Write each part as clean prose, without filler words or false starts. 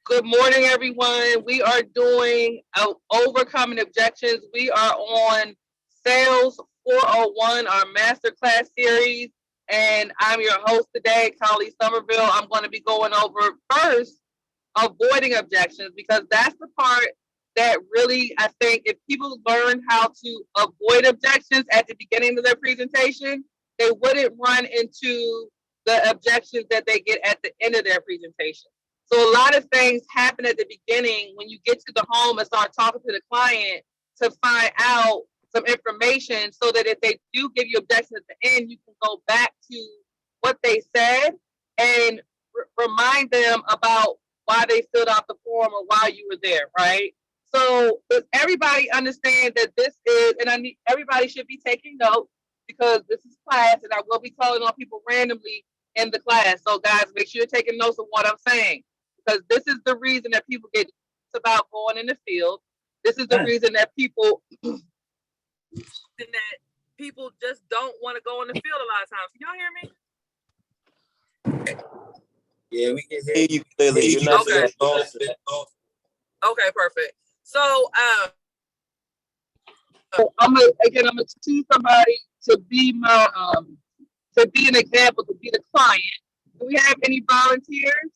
Good morning, everyone. We are doing Overcoming Objections. We are on Sales 401, our masterclass series, and I'm your host today, Collie Somerville. I'm going to be going over first avoiding objections, because that's the part that really, I think, if people learn how to avoid objections at the beginning of their presentation, they wouldn't run into the objections that they get at the end of their presentation. So a lot of things happen at the beginning when you get to the home and start talking to the client to find out some information, so that if they do give you objections at the end, you can go back to what they said and remind them about why they filled out the form or why you were there, right? So does everybody understand that this is, and I need everybody should be taking notes, because this is class and I will be calling on people randomly in the class. So guys, make sure you're taking notes of what I'm saying, because this is the reason that people get about going in the field. This is the reason that people just don't want to go in the field a lot of times. Can y'all hear me? Yeah, we can hear you clearly. You're not okay. Okay, perfect. So I'm gonna choose somebody to be my to be an example, to be the client. Do we have any volunteers?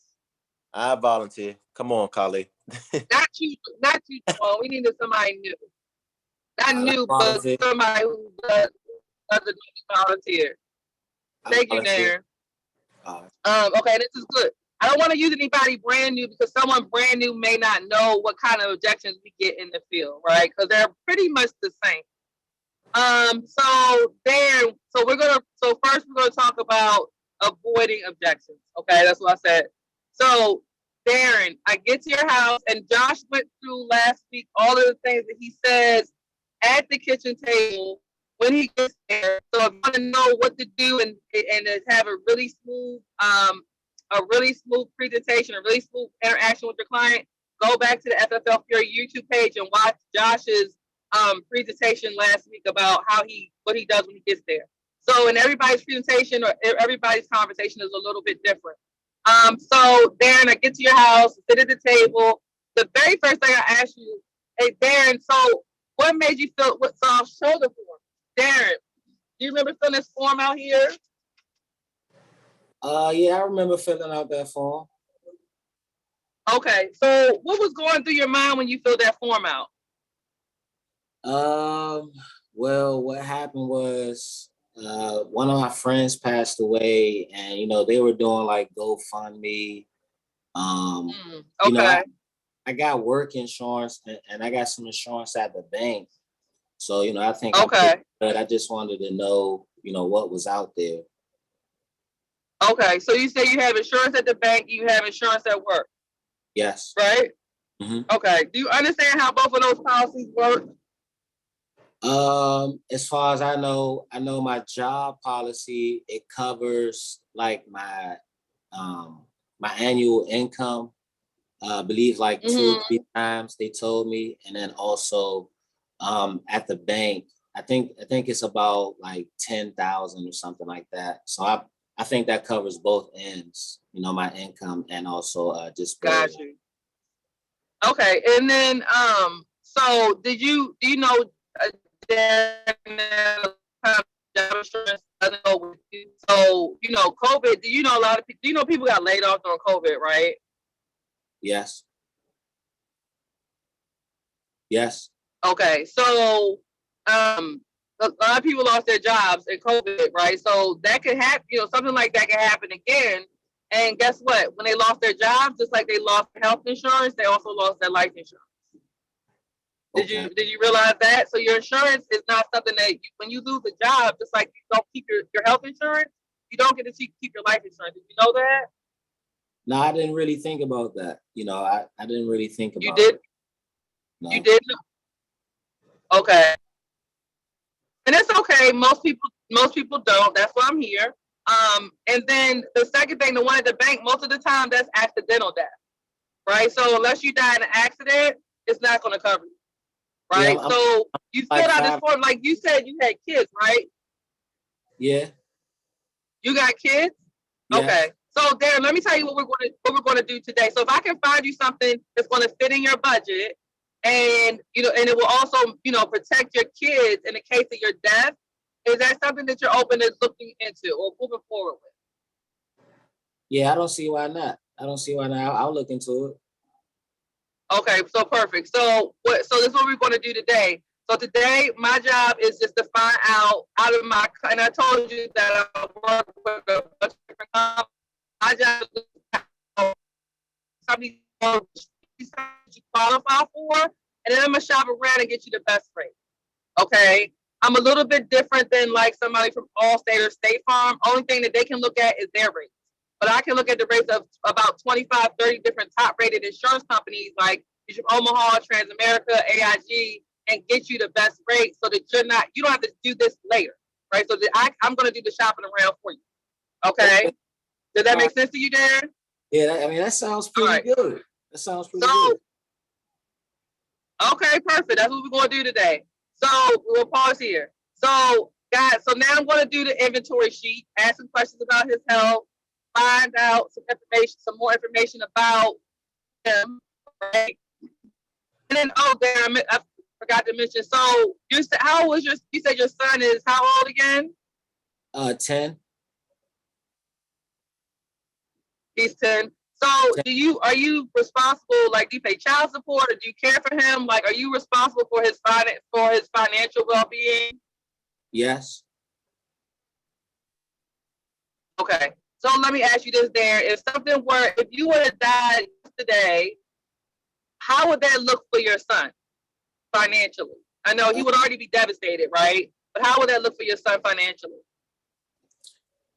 I volunteer. Come on, Collie. Not you, Jamal. We needed somebody new. Not new, but somebody who doesn't volunteer. Thank you, Darren. Okay, this is good. I don't want to use anybody brand new, because someone brand new may not know what kind of objections we get in the field, right? Because they're pretty much the same. So first we're gonna talk about avoiding objections. Okay, that's what I said. So Darren, I get to your house, and Josh went through last week all of the things that he says at the kitchen table when he gets there. So if you want to know what to do and have a really smooth presentation, a really smooth interaction with your client, go back to the FFL Fury YouTube page and watch Josh's presentation last week about what he does when he gets there. So in everybody's presentation or everybody's conversation is a little bit different. So Darren, I get to your house, sit at the table. The very first thing I ask you, hey Darren, so what made you fill? So I'll show the form. Darren, do you remember filling this form out here? Yeah, I remember filling out that form. Okay, so what was going through your mind when you filled that form out? Well, what happened was one of my friends passed away, and they were doing like GoFundMe. Okay. You know, I got work insurance and I got some insurance at the bank. So, I think but I just wanted to know, what was out there. Okay, so you say you have insurance at the bank, you have insurance at work. Yes. Right? Mm-hmm. Okay. Do you understand how both of those policies work? As far as I know my job policy, it covers like my annual income. I believe like 2 or 3 times they told me, and then also at the bank, I think it's about like 10,000 or something like that. So I think that covers both ends, my income and also just. Got you. Okay, and then so do you know job insurance doesn't go with you? So COVID. Do you know a lot of people? Do you know people got laid off during COVID, right? Yes. Yes. Okay, so a lot of people lost their jobs in COVID, right? So that could happen. Something like that can happen again. And guess what? When they lost their jobs, just like they lost health insurance, they also lost their life insurance. Okay. Did you realize that? So your insurance is not something that when you lose a job, just like you don't keep your health insurance, you don't get to keep your life insurance. Did you know that? No, I didn't really think about that. I didn't really think about. You did? It. No. You did? Okay. And it's okay. Most people don't. That's why I'm here. And then the second thing, the one at the bank, most of the time that's accidental death, right? So unless you die in an accident, it's not going to cover you, right? Yeah, so you filled out this form, like you said, you had kids, right? Yeah. You got kids? Okay. So Darren, let me tell you what we're going to do today. So if I can find you something that's going to fit in your budget, and and it will also protect your kids in the case of your death, is that something that you're open to looking into or moving forward with? Yeah, I don't see why not. I'll look into it. Okay, so perfect. So this is what we're going to do today. So today, my job is just to find out of my, and I told you that I work with a bunch of different companies. My job is to something you qualify for, and then I'm gonna shop around and get you the best rate. Okay, I'm a little bit different than like somebody from Allstate or State Farm. Only thing that they can look at is their rates, but I can look at the rates of about 25, 30 different top rated insurance companies like Omaha, Transamerica, AIG, and get you the best rate so that you don't have to do this later, right? So that I'm going to do the shopping around for you. Okay. Does that make sense to you, Darren? Yeah, that sounds pretty good. That sounds pretty good. Okay, perfect. That's what we're going to do today. So we'll pause here. So, guys, now I'm going to do the inventory sheet, ask some questions about his health, find out some more information about him, right? And then, Darren, I forgot to mention. So, how old was you said your son is how old again? 10. He's 10. So are you responsible, like, do you pay child support or do you care for him? Like, are you responsible for his financial well-being? Yes. Okay. So let me ask you this, Darren. If you would have died today, how would that look for your son financially? I know he would already be devastated, right? But how would that look for your son financially?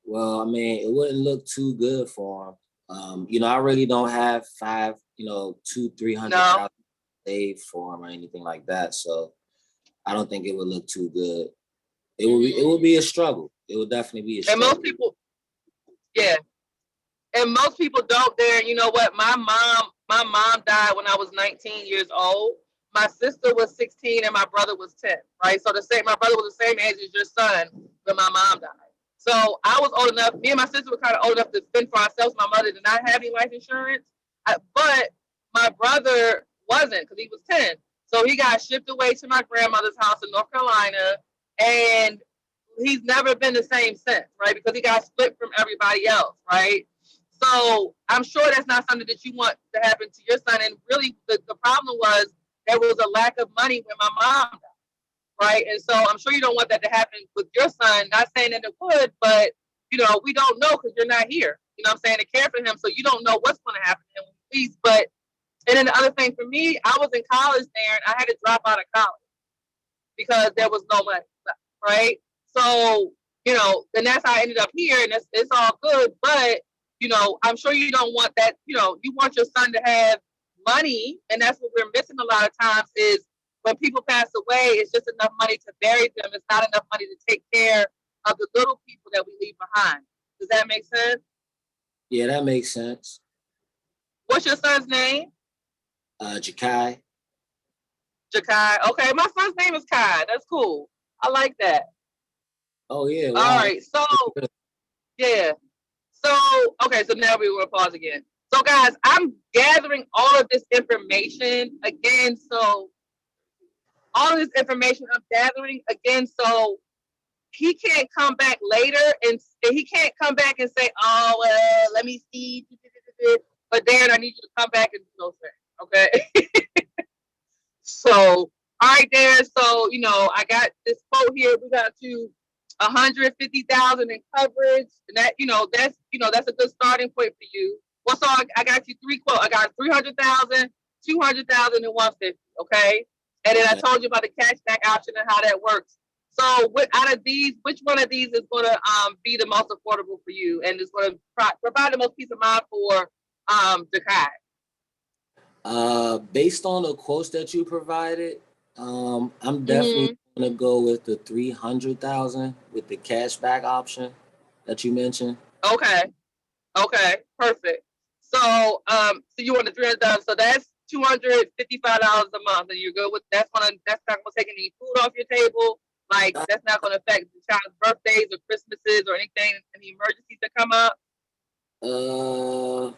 Well, it wouldn't look too good for him. I really don't have $200,000-$300,000 saved for him or anything like that. So I don't think it would look too good. It would be a struggle. It would definitely be a struggle. And most people, yeah. And most people don't, Darren. You know what? My mom died when I was 19 years old. My sister was 16 and my brother was 10, right? So my brother was the same age as your son when my mom died. So I was old enough, me and my sister were kind of old enough to fend for ourselves. My mother did not have any life insurance, but my brother wasn't because he was 10. So he got shipped away to my grandmother's house in North Carolina, and he's never been the same since, right? Because he got split from everybody else, right? So I'm sure that's not something that you want to happen to your son. And really, the problem was there was a lack of money when my mom died. Right. And so I'm sure you don't want that to happen with your son. Not saying that it would, but, we don't know because you're not here. You know what I'm saying? To care for him. So you don't know what's going to happen to him, please. And then the other thing for me, I was in college there and I had to drop out of college because there was no money left. Right. So, and that's how I ended up here. And it's all good. But, I'm sure you don't want that. You want your son to have money. And that's what we're missing a lot of times is, when people pass away, it's just enough money to bury them. It's not enough money to take care of the little people that we leave behind. Does that make sense? Yeah, that makes sense. What's your son's name? Jakai. Jakai. Okay, my son's name is Kai. That's cool. I like that. Oh, yeah. Wow. All right. So, yeah. So, okay. So now we will pause again. So, guys, I'm gathering all of this information again. So, all of this information I'm gathering again, so he can't come back later and he can't come back and say, "Oh, well, let me see." But Darren, I need you to come back and do those things, okay? So, all right, Darren. So, I got this quote here. We got to 150,000 in coverage, and that's a good starting point for you. Well, so I got you 3 quotes. I got 300,000, 200,000, and 150. Okay. And then I told you about the cashback option and how that works. So out of these, which one of these is going to be the most affordable for you and is going to provide the most peace of mind for Jakai? Based on the quotes that you provided, I'm definitely going to go with the 300,000 with the cashback option that you mentioned. Okay, perfect. So you want the 300,000? So that's $255 a month, and you're good with that's not going to take any food off your table. Like that's not going to affect the child's birthdays or Christmases or anything, any emergencies that come up. You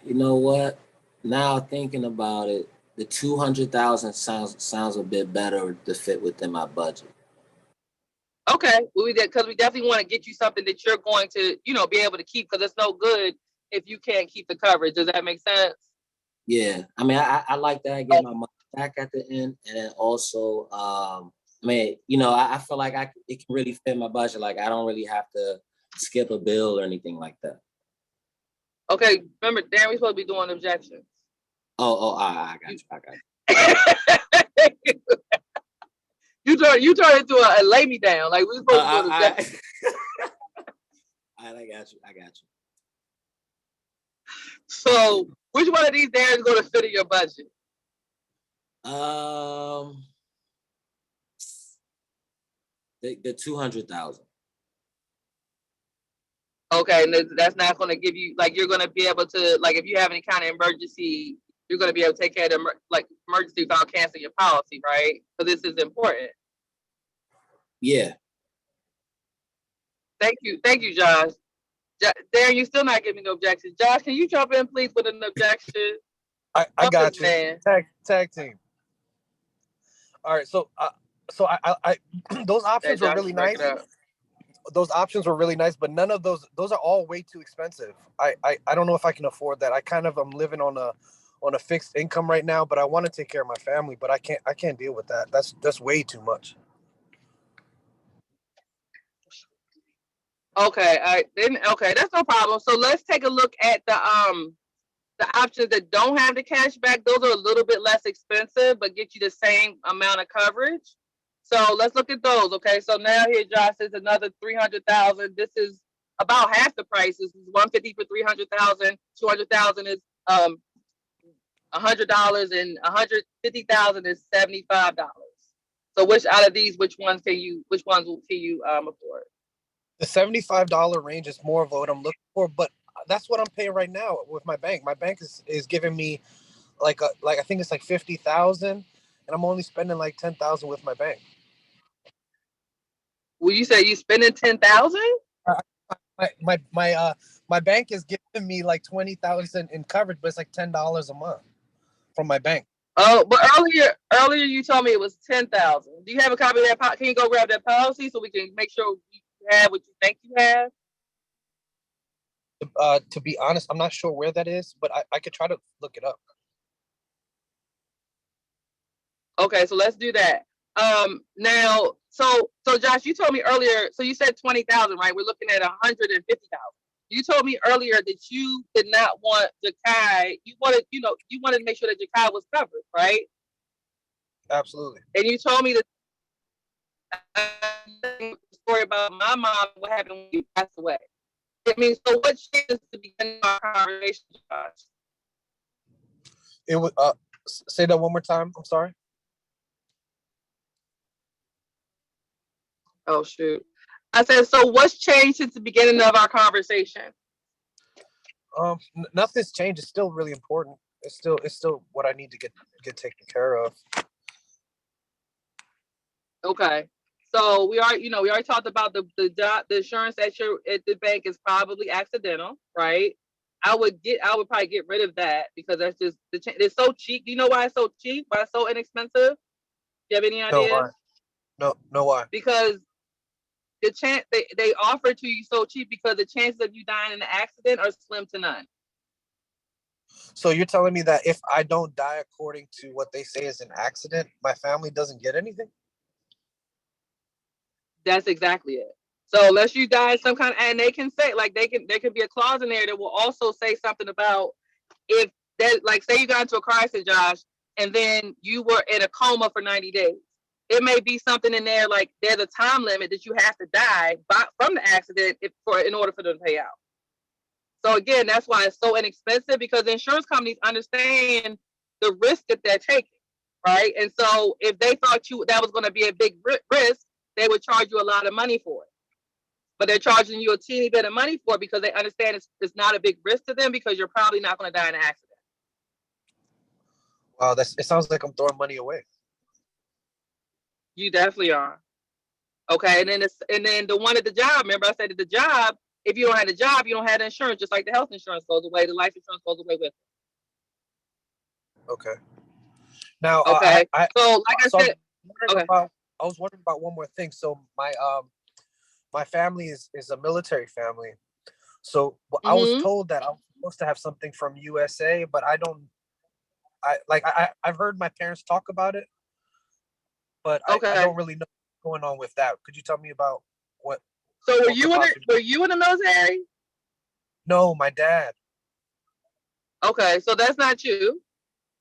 know what? Now thinking about it, the 200,000 sounds a bit better to fit within my budget. Okay, well, we did because we definitely want to get you something that you're going to, be able to keep because it's no good if you can't keep the coverage. Does that make sense? Yeah, I mean, I like that I get my money back at the end, and then also, I mean, I feel like it can really fit my budget. Like I don't really have to skip a bill or anything like that. Okay, remember, Dan, we're supposed to be doing objections. I got you. You turn into a lay me down. Like we're supposed to be doing objections. I got you. So, which one of these days is going to fit in your budget? The 200,000. Okay, and that's not going to give you like you're going to be able to like if you have any kind of emergency, you're going to be able to take care of the emergency without canceling your policy, right? So this is important. Yeah. Thank you, Josh. Darren, you still not giving no objections. Josh, can you jump in, please, with an objection? I got you. Man. Tag team. All right, so I those options were really nice. Those options were really nice, but none of those are all way too expensive. I don't know if I can afford that. I kind of am living on a fixed income right now, but I want to take care of my family, but I can't deal with that. That's way too much. Okay, that's no problem. So let's take a look at the options that don't have the cash back. Those are a little bit less expensive, but get you the same amount of coverage. So let's look at those. Okay, so now here, Josh, is another 300,000. This is about half the price. This is 150 for 300,000. 200,000 is $100, and 150,000 is $75. So which out of these, which ones can you afford? The $75 range is more of what I'm looking for, but that's what I'm paying right now with my bank. My bank is giving me like I think it's like 50,000, and I'm only spending like 10,000 with my bank. Well, you say you spending 10,000? My bank is giving me like 20,000 in coverage, but it's like $10 a month from my bank. Oh, but earlier you told me it was 10,000. Do you have a copy of that? Can you go grab that policy so we can make sure you have what you think you have? To be honest, I'm not sure where that is, but I could try to look it up. Okay, so let's do that. Now, so Josh, you told me earlier. So you said 20,000, right? We're looking at 150,000. You told me earlier that you did not want Jakai. You wanted to make sure that Jakai was covered, right? Absolutely. And you told me the story about my mom, what happened when you passed away. I mean, so what changes to begin our conversation, Josh? It was say that one more time. I'm sorry. Oh shoot. I said, so what's changed since the beginning of our conversation? Nothing's changed. It's still really important. It's still what I need to get taken care of. Okay. So we already talked about the insurance at the bank is probably accidental, right? I would probably get rid of that because that's just it's so cheap. Do you know why it's so cheap? Why it's so inexpensive? Do you have any idea? No, why? Because the chance they offer to you so cheap because the chances of you dying in an accident are slim to none. So you're telling me that if I don't die according to what they say is an accident, my family doesn't get anything? That's exactly it. So unless you die some kind of, and they can say like there can be a clause in there that will also say something about if that, like say you got into a car accident, Josh, and then you were in a coma for 90 days. It may be something in there like there's a time limit that you have to die from the accident in order for them to pay out. So again, that's why it's so inexpensive because the insurance companies understand the risk that they're taking, right? And so if they thought that was going to be a big risk, they would charge you a lot of money for it. But they're charging you a teeny bit of money for it because they understand it's not a big risk to them because you're probably not going to die in an accident. Wow, it sounds like I'm throwing money away. You definitely are. Okay, and then the one at the job. Remember, I said at the job if you don't have a job, you don't have the insurance, just like the health insurance goes away, the life insurance goes away with it. Okay. Now, okay. So like I said, I was wondering about one more thing. So my family is a military family. So I was told that I was supposed to have something from USA, but I've heard my parents talk about it, but I don't really know what's going on with that. Could you tell me about what? So were you in the military? No, my dad. Okay, so that's not you.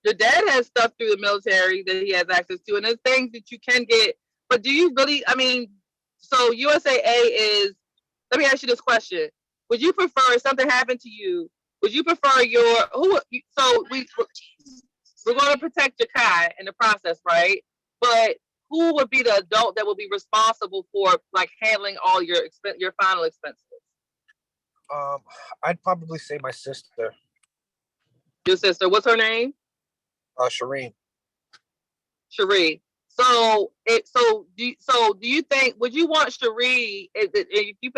Your dad has stuff through the military that he has access to, and there's things that you can get. But do you really? I mean, so USAA is. Let me ask you this question: would you prefer if something happened to you? Would you prefer So we're going to protect your Kai in the process, right? But who would be the adult that would be responsible for like handling all your final expenses? I'd probably say my sister. Your sister, what's her name? Shireen. Cherie. So do you think, would you want Cherie,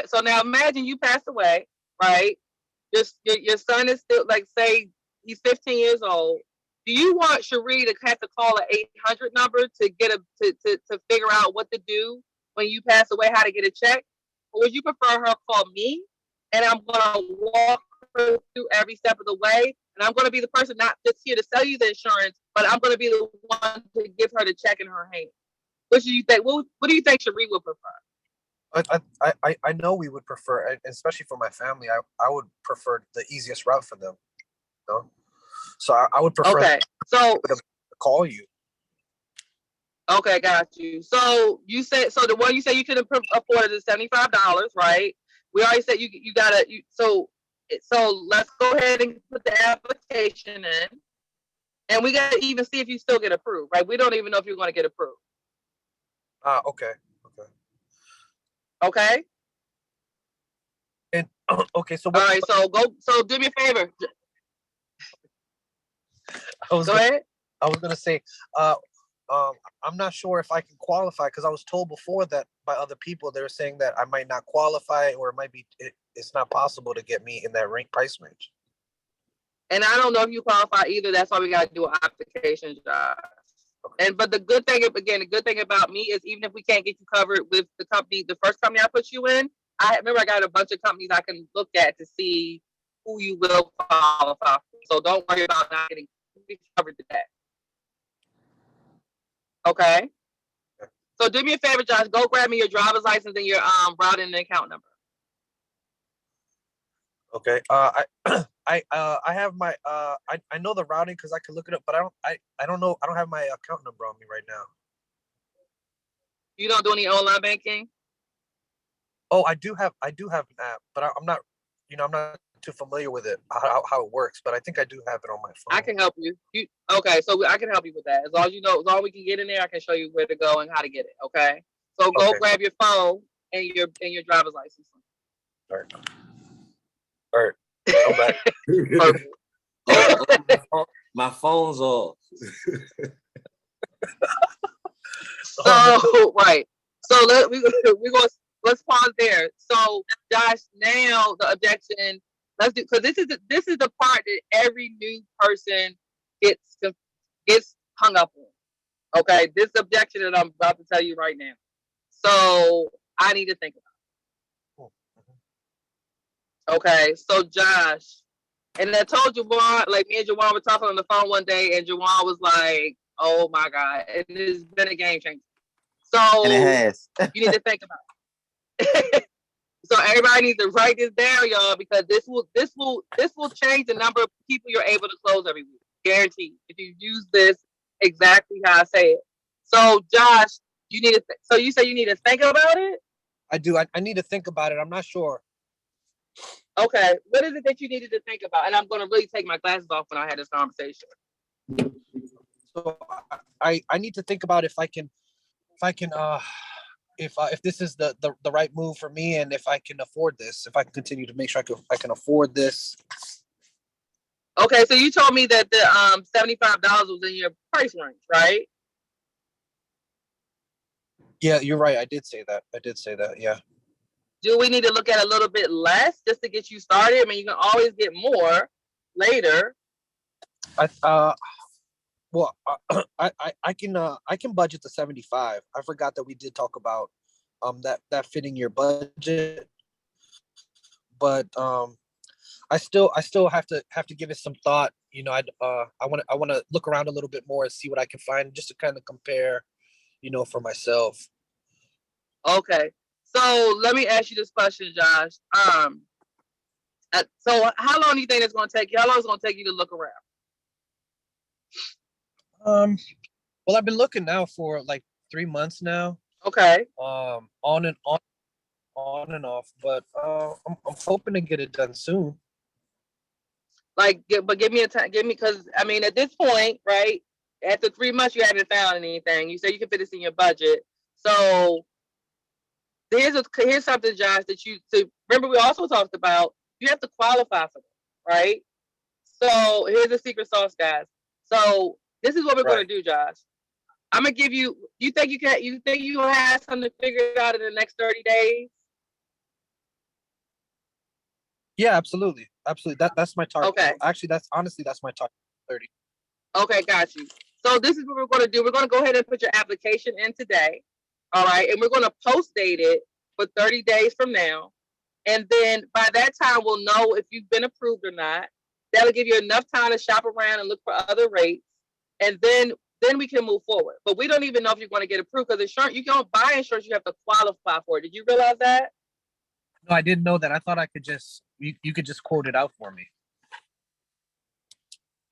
so now imagine you passed away, right? Your son is still, like, say he's 15 years old. Do you want Cherie to have to call an 800 number to get to figure out what to do when you pass away, how to get a check? Or would you prefer her call me and I'm gonna walk her through every step of the way, and I'm gonna be the person not just here to sell you the insurance, but I'm gonna be the one to give her the check in her hand? What do you think? What do you think Cherie would prefer? I know we would prefer, especially for my family, I would prefer the easiest route for them. You know? So I would prefer to call you. Okay, got you. So the one you said you could afford is $75, right? We already said you gotta. So let's go ahead and put the application in, and we gotta even see if you still get approved, right? We don't even know if you're gonna get approved. Okay. Okay. And okay, so all right. So do me a favor. Go ahead. I was gonna say, I'm not sure if I can qualify because I was told before that by other people. They were saying that I might not qualify, or it might be it's not possible to get me in that price range. And I don't know if you qualify either. That's why we got to do an application job. But the good thing about me is, even if we can't get you covered with the first company I put you in, I got a bunch of companies I can look at to see who you will qualify for. So don't worry about not getting covered today. Okay. So do me a favor, Josh. Go grab me your driver's license and your routing and account number. Okay. I have my I know the routing because I can look it up, but I don't know. I don't have my account number on me right now. You don't do any online banking? Oh, I do have an app, but I'm not too familiar with it, how it works. But I think I do have it on my phone. I can help you. Okay, so I can help you with that. As long as we can get in there, I can show you where to go and how to get it. Okay. So go grab your phone and your driver's license. All right. Come back. My phone's off. So right. So let's pause there. So Josh, now the objection. Let's do, because this is the part that every new person gets hung up on. Okay, this objection that I'm about to tell you right now. So I need to think about it. Okay, so Josh, and I told Jawan, like me and Jawan were talking on the phone one day, and Jawan was like, "Oh my God," and it's been a game changer. So and it has. You need to think about it. So everybody needs to write this down, y'all, because this will change the number of people you're able to close every week. Guaranteed. If you use this exactly how I say it. So Josh, you need to. So you say you need to think about it. I do. I need to think about it. I'm not sure. Okay, what is it that you needed to think about? And I'm going to really take my glasses off when I had this conversation. So I need to think about if this is the right move for me, and if I can afford this, if I can continue to make sure I can afford this. Okay, so you told me that the $75 was in your price range, right? Yeah, you're right. I did say that. Yeah. do we need to look at a little bit less just to get you started? I mean, you can always get more later. I can budget the 75. I forgot that we did talk about that fitting your budget, but I still have to give it some thought. You know, I want to look around a little bit more and see what I can find just to kind of compare, you know, for myself. Okay, so let me ask you this question, Josh. So how long do you think it's going to take you? How long is it going to take you to look around? Well, I've been looking now for like 3 months now. Okay. On and off, but I'm hoping to get it done soon. Like, but give me a time. Because I mean, at this point, right? After 3 months, you haven't found anything. You say you can fit this in your budget. So here's something, Josh, that remember we also talked about. You have to qualify for them, right? So here's the secret sauce, guys. So this is what we're going to do, Josh. I'm gonna give you. You think you have something figured out in the next 30 days? Yeah, absolutely. That's my target. Okay. Actually, that's my target. 30. Okay, got you. So this is what we're going to do. We're going to go ahead and put your application in today. All right, and we're going to post date it for 30 days from now, and then by that time we'll know if you've been approved or not. That'll give you enough time to shop around and look for other rates, and then we can move forward. But we don't even know if you're going to get approved because insurance, you don't buy insurance, you have to qualify for it. Did you realize that? No, I didn't know that. I thought I could just you could just quote it out for me.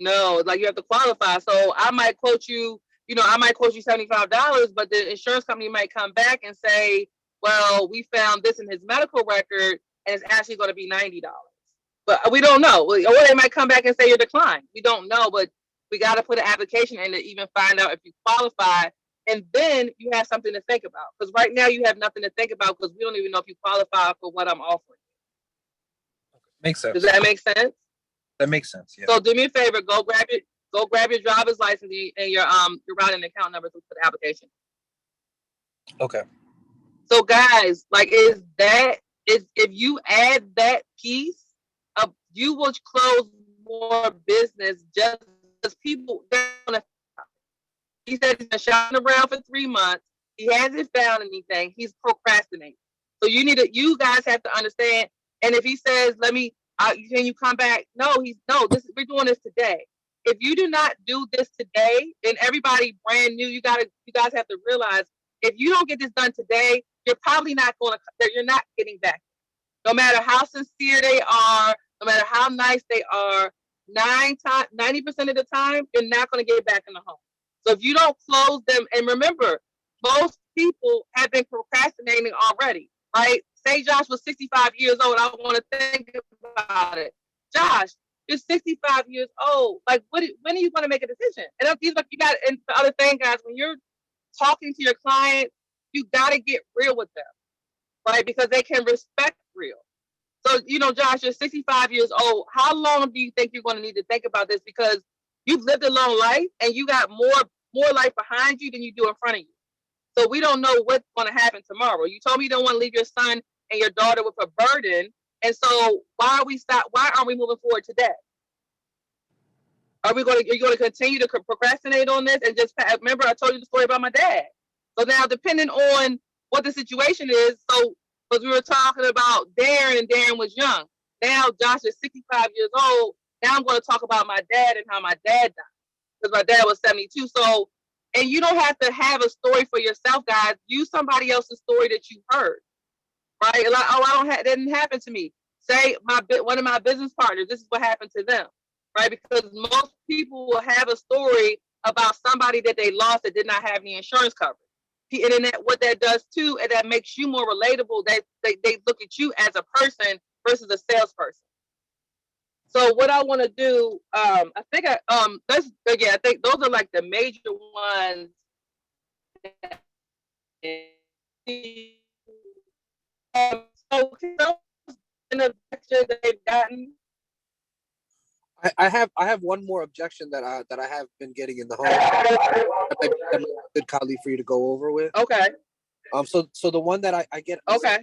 No, like you have to qualify. So I might quote you, I might quote you $75, but the insurance company might come back and say, well, we found this in his medical record and it's actually going to be $90. But we don't know. Or they might come back and say you're declined. We don't know, but we got to put an application in to even find out if you qualify. And then you have something to think about. Because right now you have nothing to think about because we don't even know if you qualify for what I'm offering. Makes sense. Does that make sense? That makes sense. Yeah. So do me a favor, go grab your driver's license and your routing account number for the application. Okay. So guys, like if you add that piece of, you will close more business just as people. He said he's been shopping around for 3 months. He hasn't found anything. He's procrastinating. So you guys have to understand. And if he says, can you come back? We're doing this today. If you do not do this today, then everybody brand new, you guys have to realize if you don't get this done today, you're probably you're not getting back. No matter how sincere they are, no matter how nice they are, 90% of the time, you're not going to get back in the home. So if you don't close them, and remember, most people have been procrastinating already, right? Say Josh was 65 years old. I want to think about it. Josh, you're 65 years old. Like, when are you going to make a decision? And and the other thing, guys, when you're talking to your client, you got to get real with them, right? Because they can respect real. So, Josh, you're 65 years old. How long do you think you're going to need to think about this? Because you've lived a long life and you got more life behind you than you do in front of you. So we don't know what's going to happen tomorrow. You told me you don't want to leave your son and your daughter with a burden. And so why aren't we moving forward today? Are you going to continue to procrastinate on this and just remember I told you the story about my dad. So now depending on what the situation is, because we were talking about Darren and Darren was young. Now Josh is 65 years old. Now I'm going to talk about my dad and how my dad died because my dad was 72. So, and you don't have to have a story for yourself, guys. Use somebody else's story that you heard, right? Like, that didn't happen to me. Say one of my business partners, this is what happened to them, right? Because most people will have a story about somebody that they lost that did not have any insurance coverage. And then what that does too, and that makes you more relatable. They look at you as a person versus a salesperson. So what I want to do, I think those are like the major ones. So an objection that they've gotten. I have one more objection that I have been getting in the home. That might be a good colleague for you to go over with. Okay. So the one that I get okay.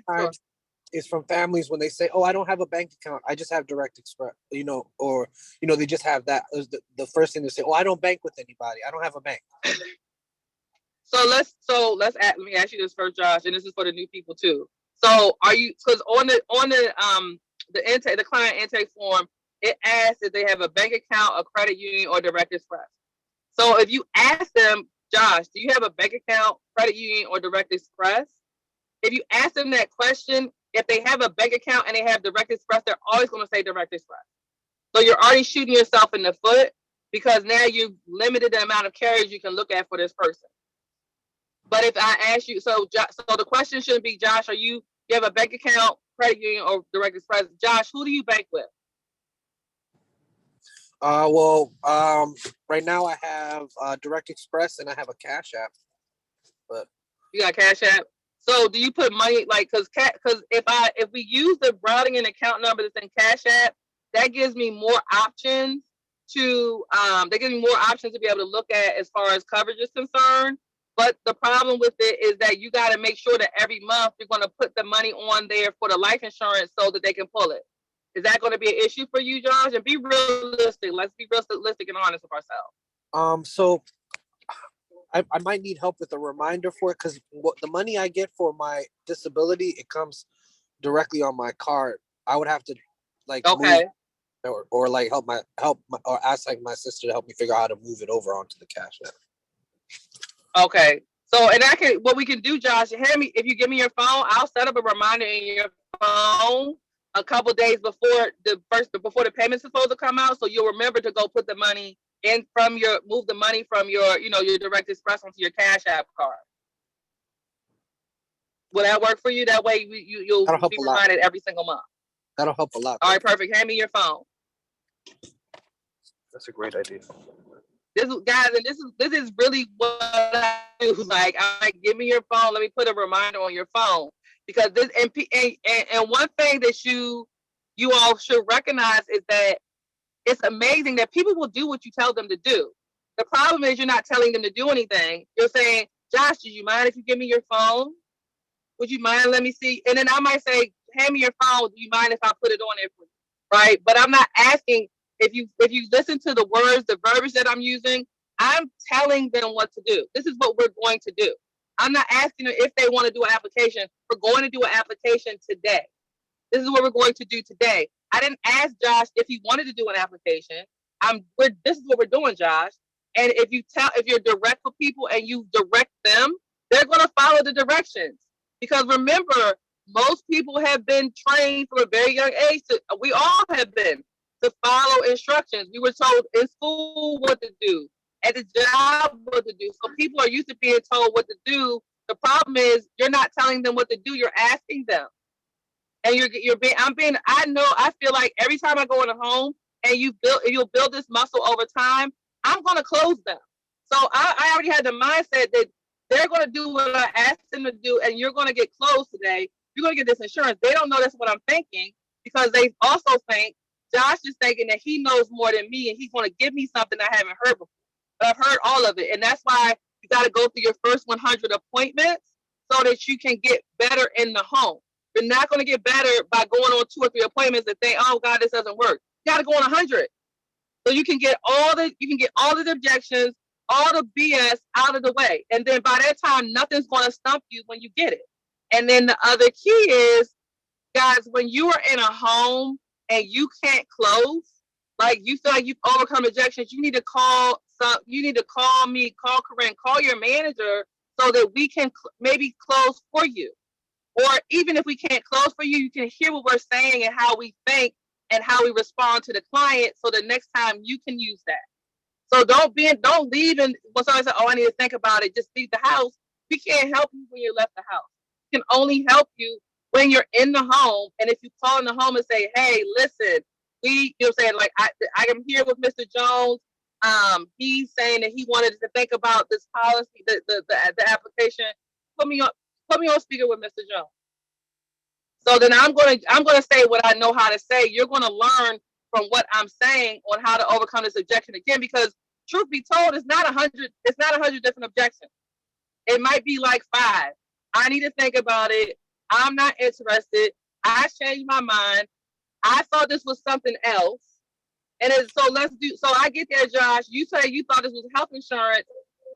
is from families when they say, "Oh, I don't have a bank account. I just have Direct Express," or they just have that. The first thing they say, "Oh, I don't bank with anybody. I don't have a bank." Let me ask you this first, Josh, and this is for the new people too. So are you, because on the client intake form, it asks if they have a bank account, a credit union, or Direct Express. So if you ask them, Josh, do you have a bank account, credit union, or Direct Express? If you ask them that question, if they have a bank account and they have Direct Express, they're always going to say Direct Express. So you're already shooting yourself in the foot because now you've limited the amount of carriers you can look at for this person. But if I ask you, so the question shouldn't be, Josh, you have a bank account, credit union, or Direct Express? Josh, who do you bank with? Right now I have Direct Express and I have a Cash App. But you got Cash App. So do you put money because if we use the routing and account number that's in Cash App, that gives me more options to be able to look at as far as coverage is concerned. But the problem with it is that you got to make sure that every month you're going to put the money on there for the life insurance so that they can pull it. Is that going to be an issue for you, Josh? And be realistic. Let's be realistic and honest with ourselves. So I might need help with a reminder for it because the money I get for my disability, it comes directly on my card. I would have to okay. Move or help or ask my sister to help me figure out how to move it over onto the Cash App. Okay. So, and what we can do, Josh, if you give me your phone, I'll set up a reminder in your phone a couple days before the payment's supposed to come out. So you'll remember to go put the money move the money from your Direct Express onto your Cash App card. Will that work for you? That way you'll be reminded every single month. That'll help a lot. All right, perfect. Hand me your phone. That's a great idea. This is really what I do. Give me your phone. Let me put a reminder on your phone because and one thing that you all should recognize is that it's amazing that people will do what you tell them to do. The problem is you're not telling them to do anything. You're saying, Josh, do you mind if you give me your phone? Would you mind? Let me see. And then I might say, hand me your phone. Do you mind if I put it on there for you? Right? But I'm not asking if you listen to the words, the verbiage that I'm using, I'm telling them what to do. This is what we're going to do. I'm not asking them if they want to do an application. We're going to do an application today. This is what we're going to do today. I didn't ask Josh if he wanted to do an application. This is what we're doing, Josh. And if you're direct with people and you direct them, they're going to follow the directions. Because remember, most people have been trained from a very young age. We all have been to follow instructions. We were told in school what to do, at the job what to do. So people are used to being told what to do. The problem is you're not telling them what to do. You're asking them. And I feel like every time I go in a home and you'll build this muscle over time, I'm going to close them. So I already had the mindset that they're going to do what I asked them to do, and you're going to get closed today. You're going to get this insurance. They don't know that's what I'm thinking because they also think Josh is thinking that he knows more than me and he's going to give me something I haven't heard before. But I've heard all of it. And that's why you got to go through your first 100 appointments so that you can get better in the home. You're not going to get better by going on 2 or 3 appointments and think, oh God, this doesn't work. You got to go on 100. So you can get all the objections, all the BS out of the way. And then by that time, nothing's going to stump you when you get it. And then the other key is, guys, when you are in a home and you can't close, like you feel like you've overcome objections, you need to call me, call Corinne, call your manager so that we can maybe close for you. Or even if we can't close for you, you can hear what we're saying and how we think and how we respond to the client so the next time you can use that. So don't leave and when somebody says, oh, I need to think about it, just leave the house. We can't help you when you left the house. We can only help you when you're in the home. And if you call in the home and say, hey, listen, I am here with Mr. Jones. He's saying that he wanted to think about this policy, the application. Put me on speaker with Mr. Jones. So then I'm gonna say what I know how to say. You're gonna learn from what I'm saying on how to overcome this objection again, because truth be told, it's not 100 different objections. It might be like 5. I need to think about it. I'm not interested. I changed my mind. I thought this was something else. And so I get there, Josh. You say you thought this was health insurance.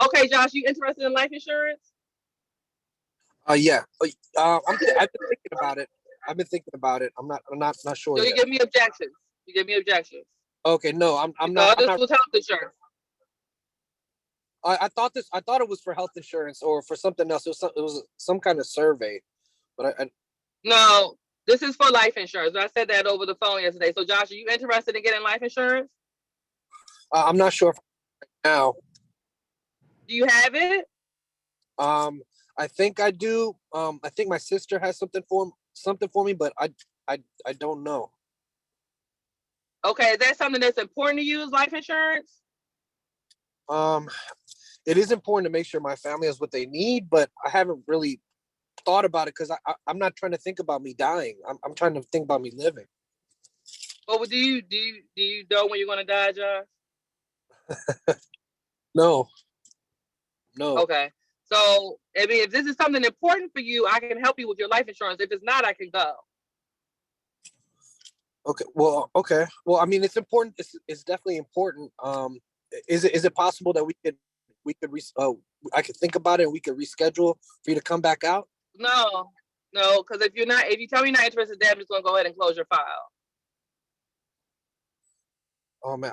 Okay, Josh, you interested in life insurance? Yeah. I've been thinking about it. I'm not sure. So you give me objections. Okay, no, I'm not. This was health insurance. I thought it was for health insurance or for something else. It was some kind of survey, but no, this is for life insurance. I said that over the phone yesterday. So, Josh, are you interested in getting life insurance? I'm not sure now. Do you have it? I think I do. I think my sister has something for me, but I don't know. Okay, is that something that's important to you, is life insurance? It is important to make sure my family has what they need, but I haven't really thought about it because I'm not trying to think about me dying. I'm trying to think about me living. Well, do you know when you're going to die, Josh? No. Okay. So, I mean, if this is something important for you, I can help you with your life insurance. If it's not, I can go. Okay. Well, I mean, it's important. It's definitely important. Is it possible that I could think about it and we could reschedule for you to come back out? No, because if you tell me you're not interested, then I'm just gonna go ahead and close your file. Oh man.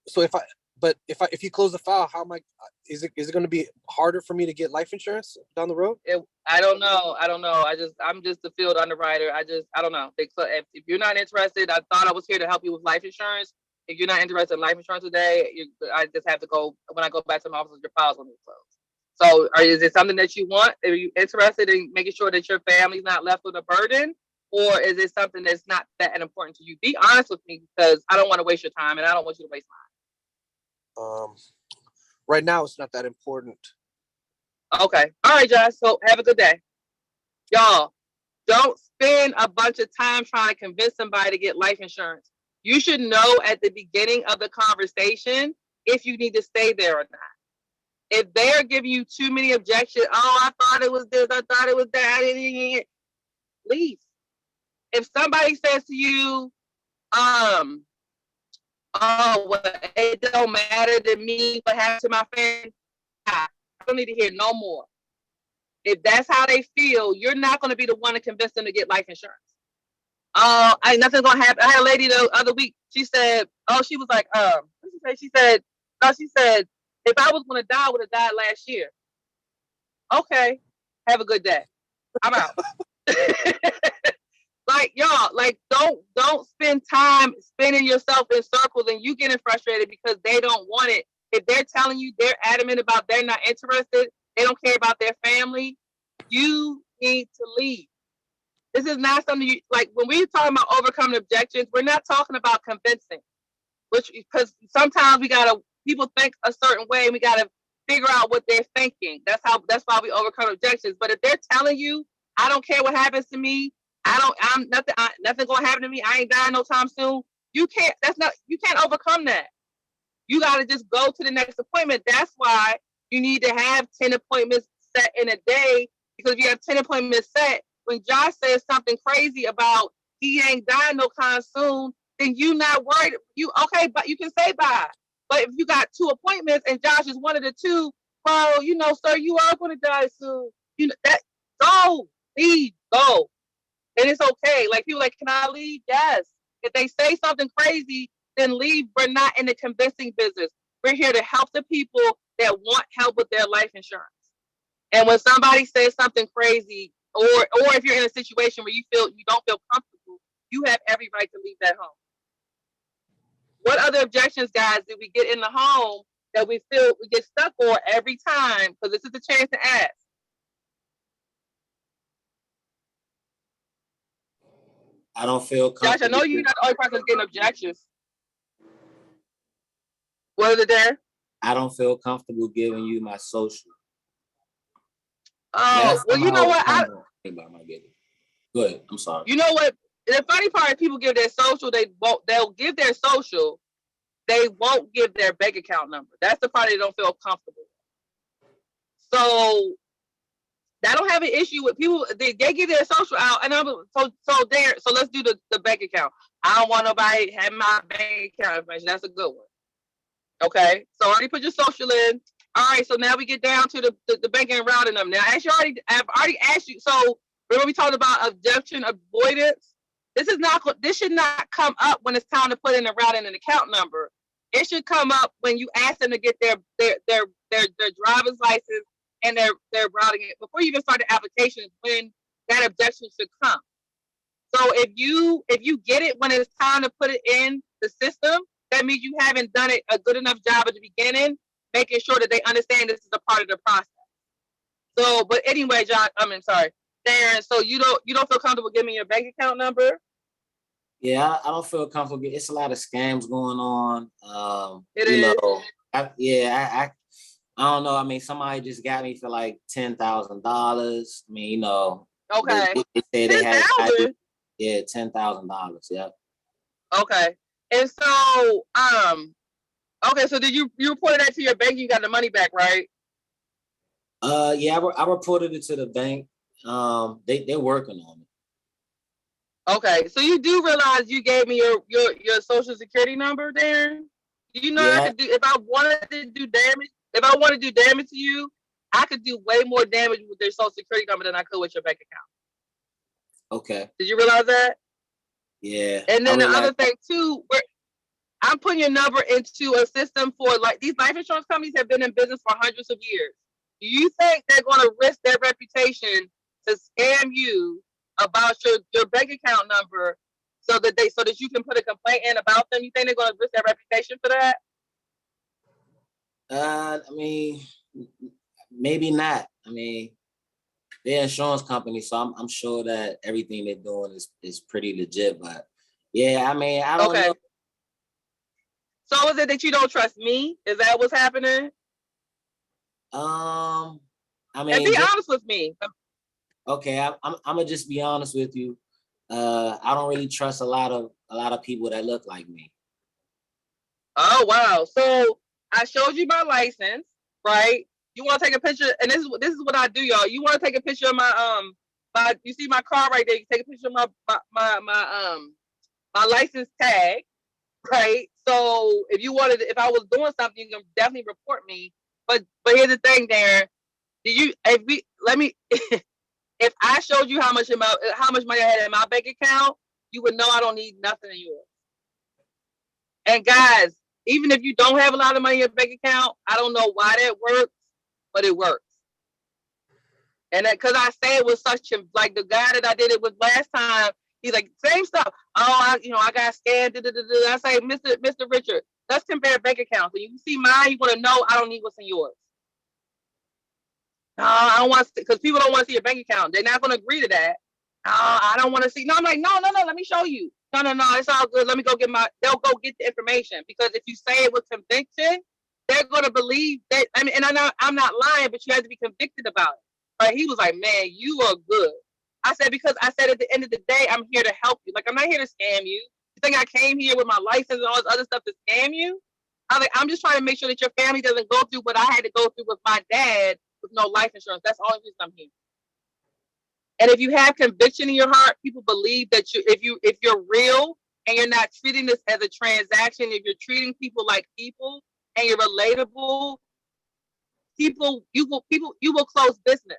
So if you close the file, how am I? Is it going to be harder for me to get life insurance down the road? I don't know. I'm just a field underwriter. I don't know. If you're not interested, I thought I was here to help you with life insurance. If you're not interested in life insurance today, I just have to go. When I go back to my office, your file's gonna be closed. So, is it something that you want? Are you interested in making sure that your family's not left with a burden, or is it something that's not that important to you? Be honest with me, because I don't want to waste your time, and I don't want you to waste mine. Right now, it's not that important. Okay. All right, Josh. So have a good day. Y'all, don't spend a bunch of time trying to convince somebody to get life insurance. You should know at the beginning of the conversation if you need to stay there or not. If they're giving you too many objections, I thought it was this, I thought it was that, leave. If somebody says to you, well, it don't matter to me what happened to my friend, I don't need to hear no more. If that's how they feel, you're not going to be the one to convince them to get life insurance. Nothing's going to happen. I had a lady the other week. She said, she was like, what did she say? She said, if I was going to die, I would have died last year. Okay. Have a good day. I'm out. Like, y'all, like, don't spend time spinning yourself in circles and you getting frustrated because they don't want it. If they're telling you they're adamant about they're not interested, they don't care about their family, you need to leave. This is not something like when we're talking about overcoming objections, we're not talking about convincing, because sometimes people think a certain way and we got to figure out what they're thinking. That's why we overcome objections. But if they're telling you, I don't care what happens to me, nothing gonna happen to me, I ain't dying no time soon, you can't overcome that. You got to just go to the next appointment. That's why you need to have 10 appointments set in a day, because if you have 10 appointments set, when Josh says something crazy about he ain't dying no time soon, then you not worried. But you can say bye. But if you got 2 appointments and Josh is one of the 2, well, sir, you are going to die soon. Leave, go. And it's okay. Like, people like, can I leave? Yes. If they say something crazy, then leave. We're not in the convincing business. We're here to help the people that want help with their life insurance. And when somebody says something crazy, or if you're in a situation where you don't feel comfortable, you have every right to leave that home. What other objections, guys, did we get in the home that we feel we get stuck on every time? Because this is the chance to ask. I don't feel comfortable. Josh, I know you're not the only person getting objections. What is it there? I don't feel comfortable giving you my social. Oh, well, you know what? Good. I'm sorry. You know what? The funny part is people give their social, they'll give their social, they won't give their bank account number. That's the part they don't feel comfortable. So I don't have an issue with people. They give their social out, and so let's do the bank account. I don't want nobody have my bank account information. That's a good one. Okay, so already put your social in. All right, so now we get down to the banking and routing them. Now, I've already asked you. So remember we talked about objection avoidance. This should not come up when it's time to put in the routing and account number. It should come up when you ask them to get their driver's license and their routing it before you even start the application. When that objection should come. So if you get it when it's time to put it in the system, that means you haven't done it a good enough job at the beginning, making sure that they understand this is a part of the process. So, but anyway, Darren. So you don't feel comfortable giving me your bank account number? Yeah, I don't feel comfortable. It's a lot of scams going on. It is. I don't know. I mean, somebody just got me for like $10,000. I mean, you know. Okay. They say they had $10,000. Yeah. Okay. And so, okay. So did you reported that to your bank? You got the money back, right? Yeah, I reported it to the bank. They're working on it. Okay. So you do realize you gave me your social security number, Darren? You know, I could do if I wanted to do damage. If I want to do damage to you, I could do way more damage with their social security number than I could with your bank account. Okay. Did you realize that? Yeah. And then the other thing too, I'm putting your number into a system for like these life insurance companies have been in business for hundreds of years. Do you think they're going to risk their reputation to scam you about your bank account number so that you can put a complaint in about them? You think they're going to risk their reputation for that? I mean, maybe not. I mean, they're an insurance company, so I'm sure that everything they're doing is pretty legit. But yeah, I mean, I don't know. So is it that you don't trust me? Is that what's happening? I mean, and be honest with me. Okay, I'm gonna just be honest with you. I don't really trust a lot of people that look like me. Oh wow! So I showed you my license, right? You want to take a picture, and this is what I do, y'all. You want to take a picture of my you see my car right there. You take a picture of my license tag, right? So if I was doing something, you can definitely report me. But here's the thing, Darren. If I showed you how much money I had in my bank account, you would know I don't need nothing of yours. And guys, even if you don't have a lot of money in your bank account, I don't know why that works, but it works. And because I say it was like the guy that I did it with last time, he's like, same stuff. Oh, I got scammed. I say, Mr. Richard, let's compare bank accounts. So you can see mine, you want to know I don't need what's in yours. No, I don't want to, because people don't want to see your bank account. They're not going to agree to that. I don't want to see. No, I'm like, no, let me show you. No, it's all good. Let me go they'll go get the information, because if you say it with conviction, they're going to believe that. I mean, and I'm not lying, but you have to be convicted about it. Right? He was like, man, you are good. I said, because I said at the end of the day, I'm here to help you. Like, I'm not here to scam you. You think I came here with my license and all this other stuff to scam you? I'm just trying to make sure that your family doesn't go through what I had to go through with my dad with no life insurance. That's all the reason I'm here. And if you have conviction in your heart, people believe that if you're real and you're not treating this as a transaction, if you're treating people like people and you're relatable, you will close business.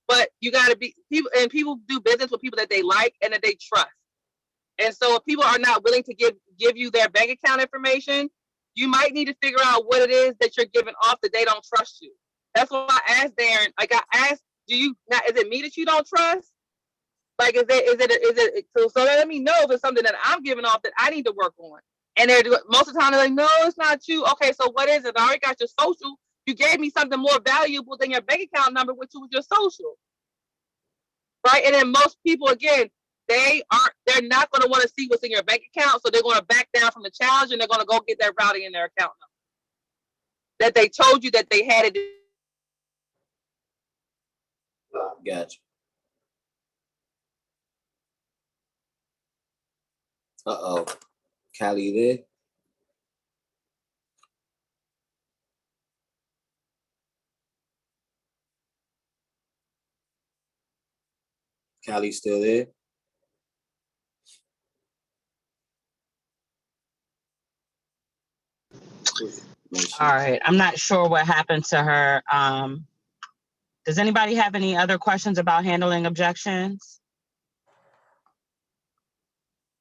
But you got to be people do business with people that they like and that they trust. And so if people are not willing to give you their bank account information, you might need to figure out what it is that you're giving off that they don't trust you. That's what I asked Darren. Like, I asked, is it me that you don't trust? Like, is it so let me know if it's something that I'm giving off that I need to work on. And most of the time they're like, no, it's not you. Okay, so what is it? I already got your social. You gave me something more valuable than your bank account number, which was your social. Right? And then most people, again, they're not going to want to see what's in your bank account, so they're going to back down from the challenge, and they're going to go get their routing in their account number that they told you that they had it. Gotcha. Uh-oh. Callie, there? Callie still there? All right. I'm not sure what happened to her. Does anybody have any other questions about handling objections?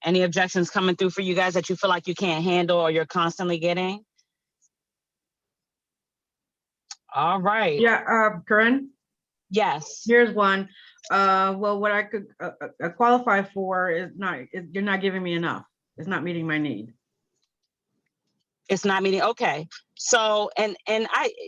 Any objections coming through for you guys that you feel like you can't handle or you're constantly getting? All right. Yeah, Corinne? Yes. Here's one. Well, what I could qualify for is you're not giving me enough. It's not meeting my need. It's not meeting. Okay. So, and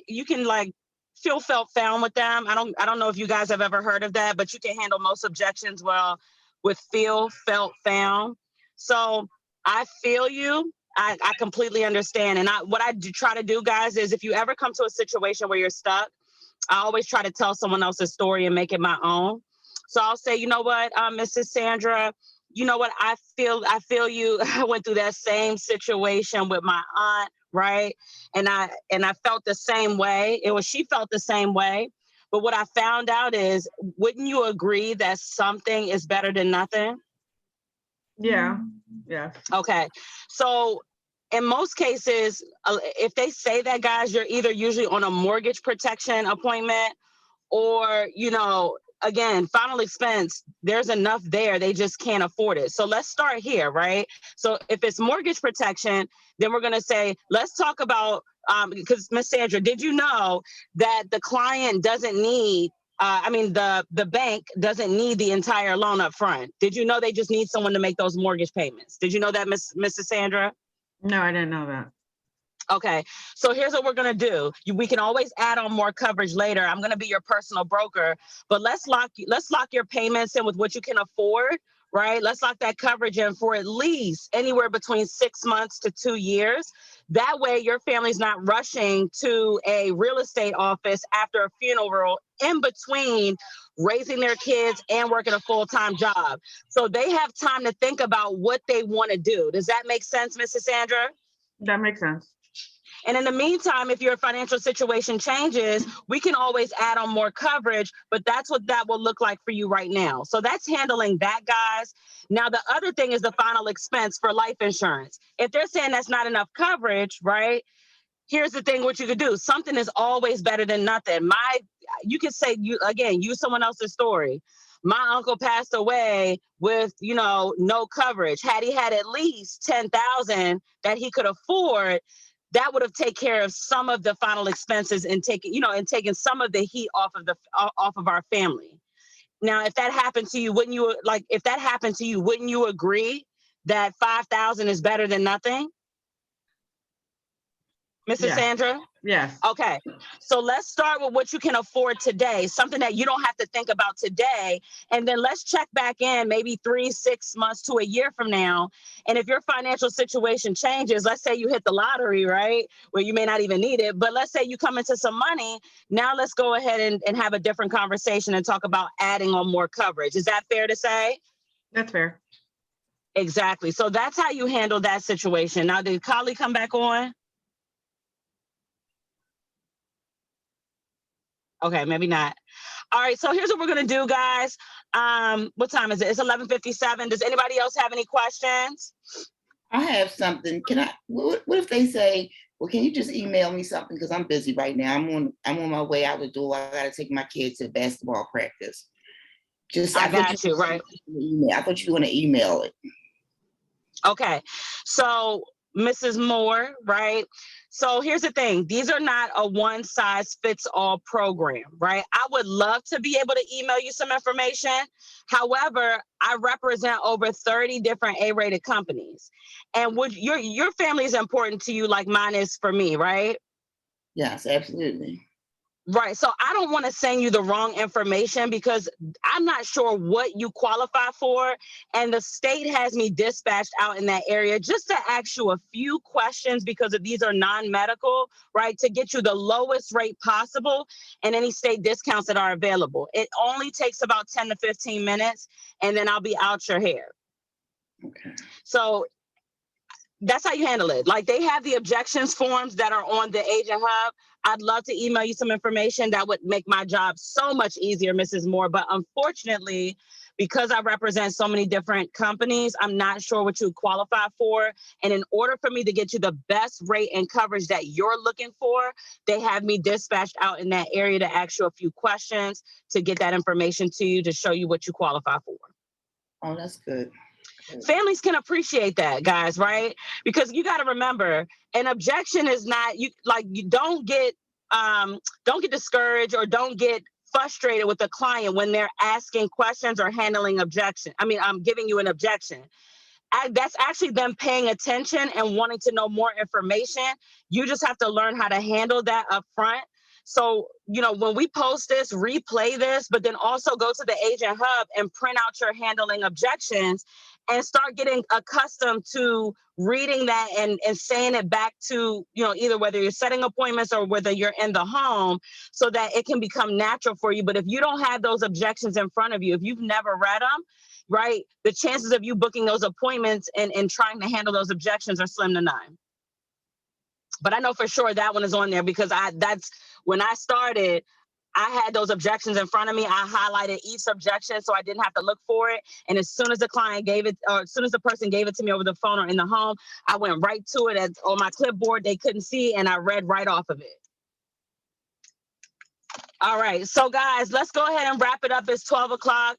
you can like feel felt found with them. I don't know if you guys have ever heard of that, but you can handle most objections well with feel felt found. So I feel you. I completely understand. And what I do try to do, guys, is if you ever come to a situation where you're stuck, I always try to tell someone else's story and make it my own. So I'll say, you know what, Mrs. Sandra, you know what, I feel you. I went through that same situation with my aunt, right? And I felt the same way. She felt the same way. But what I found out is, wouldn't you agree that something is better than nothing? Yeah. Yeah. Okay. So in most cases, if they say that, guys, you're either usually on a mortgage protection appointment or, you know, again, final expense, there's enough there. They just can't afford it. So let's start here, right? So if it's mortgage protection, then we're going to say, let's talk about, because Ms. Sandra, did you know that the client doesn't need, the bank doesn't need the entire loan up front? Did you know they just need someone to make those mortgage payments? Did you know that, Mrs. Sandra? No, I didn't know that. Okay, so here's what we're gonna do. We can always add on more coverage later. I'm gonna be your personal broker, but let's lock your payments in with what you can afford, right? Let's lock that coverage in for at least anywhere between 6 months to 2 years. That way your family's not rushing to a real estate office after a funeral in between raising their kids and working a full-time job. So they have time to think about what they wanna do. Does that make sense, Mrs. Sandra? That makes sense. And in the meantime, if your financial situation changes, we can always add on more coverage, but that's what that will look like for you right now. So that's handling that, guys. Now, the other thing is the final expense for life insurance. If they're saying that's not enough coverage, right? Here's the thing, what you could do. Something is always better than nothing. You could say, use someone else's story. My uncle passed away with, no coverage. Had he had at least 10,000 that he could afford, that would have taken care of some of the final expenses and taken some of the heat off of our family. Now, if that happened to you, wouldn't you agree that 5,000 is better than nothing? Mrs. Sandra? Yes. Okay. So let's start with what you can afford today, something that you don't have to think about today. And then let's check back in maybe 3-6 months to a year from now. And if your financial situation changes, let's say you hit the lottery, right? Where you may not even need it, but let's say you come into some money. Now let's go ahead and have a different conversation and talk about adding on more coverage. Is that fair to say? That's fair. Exactly. So that's how you handle that situation. Now, did Kali come back on? Okay, maybe not. All right, so here's what we're gonna do, guys. What time is it? It's 11:57. Does anybody else have any questions? I have something. What if they say, well, can you just email me something? Because I'm busy right now. I'm on my way out the door. I gotta take my kids to basketball practice. I got you, right? I thought you were gonna email it. Okay, so Mrs. Moore, right? So here's the thing. These are not a one-size-fits-all program, right? I would love to be able to email you some information. However, I represent over 30 different A-rated companies. And your family is important to you like mine is for me, right? Yes, absolutely. Right. So I don't want to send you the wrong information because I'm not sure what you qualify for. And the state has me dispatched out in that area just to ask you a few questions because these are non-medical, right? To get you the lowest rate possible and any state discounts that are available. It only takes about 10 to 15 minutes and then I'll be out your hair. Okay. So that's how you handle it. Like they have the objections forms that are on the Agent Hub. I'd love to email you some information that would make my job so much easier, Mrs. Moore. But unfortunately, because I represent so many different companies, I'm not sure what you qualify for. And in order for me to get you the best rate and coverage that you're looking for, they have me dispatched out in that area to ask you a few questions, to get that information to you, to show you what you qualify for. Oh, that's good. Families can appreciate that, guys, right? Because you got to remember, an objection is not, you don't get discouraged or don't get frustrated with the client when they're asking questions or handling objection. I'm giving you an objection. That's actually them paying attention and wanting to know more information. You just have to learn how to handle that up front. So, when we post this, replay this, but then also go to the Agent Hub and print out your handling objections and start getting accustomed to reading that and saying it back to, either whether you're setting appointments or whether you're in the home, so that it can become natural for you. But if you don't have those objections in front of you, if you've never read them, right, the chances of you booking those appointments and trying to handle those objections are slim to none. But I know for sure that one is on there because that's when I started, I had those objections in front of me. I highlighted each objection so I didn't have to look for it. And as soon as the client gave it, or as soon as the person gave it to me over the phone or in the home, I went right to it on my clipboard. They couldn't see, and I read right off of it. All right, so guys, let's go ahead and wrap it up. It's 12 o'clock.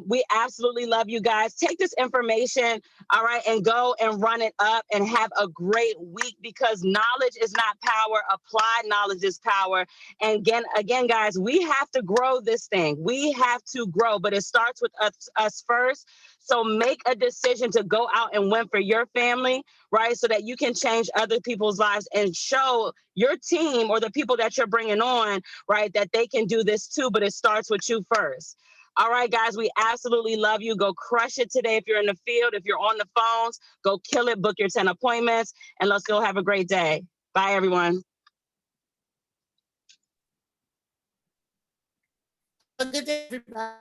We absolutely love you guys. Take this information, all right, and go and run it up and have a great week, because knowledge is not power. Applied knowledge is power. And again, guys, we have to grow this thing. We have to grow, but it starts with us first. So make a decision to go out and win for your family, right? So that you can change other people's lives and show your team or the people that you're bringing on, right, that they can do this too, but it starts with you first. All right, guys, we absolutely love you. Go crush it today. If you're in the field, if you're on the phones, go kill it, book your 10 appointments, and let's go have a great day. Bye, everyone. Have a good day, everybody.